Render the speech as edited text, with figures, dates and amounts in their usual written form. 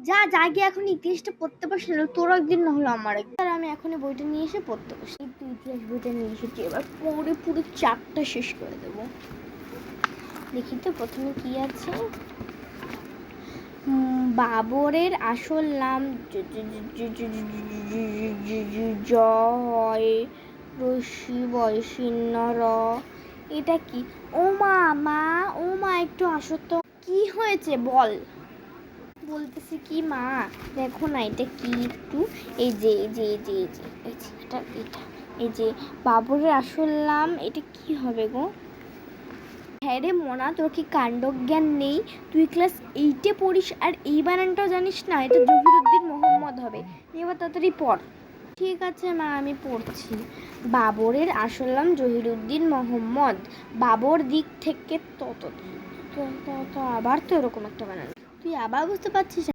যা যা গিয়ে এখন ইতিহাসটা পড়তে পারছি না, তোর একদিন না হলো আমার একদিন। আর আমি এখন বইটা নিয়ে এসে পড়তে বসি। তুই ইতিহাস বইটা নিয়ে এসেছি, এবার পড়ে পুরো চ্যাপ্টার শেষ করে দেবো। দেখি তো প্রথমে কি আছে। বাবরের আসল নাম জয় রশি বয়সিন্ন র। এটা কি? ও মা, মা ও মা একটু আসো তো, কি হয়েছে বল। বলতেছি কি মা দেখো না এটা কি একটু, এই যে এই যে এই যে এই যে এটা এটা এই যে বাবরের আসল নাম, এটা কি হবে গো? হ্যাঁ রে মোনা, তোর কি কাণ্ডজ্ঞান নেই? তুই ক্লাস 8-এ পড়িস আর এই বানানটাও জানিস না? এটা জহিরুদ্দিন মোহাম্মদ হবে। এবার তাড়াতাড়ি পড়। ঠিক আছে মা, আমি পড়ছি। বাবরের আসল নাম জহিরুদ্দিন মোহাম্মদ। বাবর দিক থেকে তো আবার তো এরকম একটা বানান, তুই আবার বুঝতে পারছিস?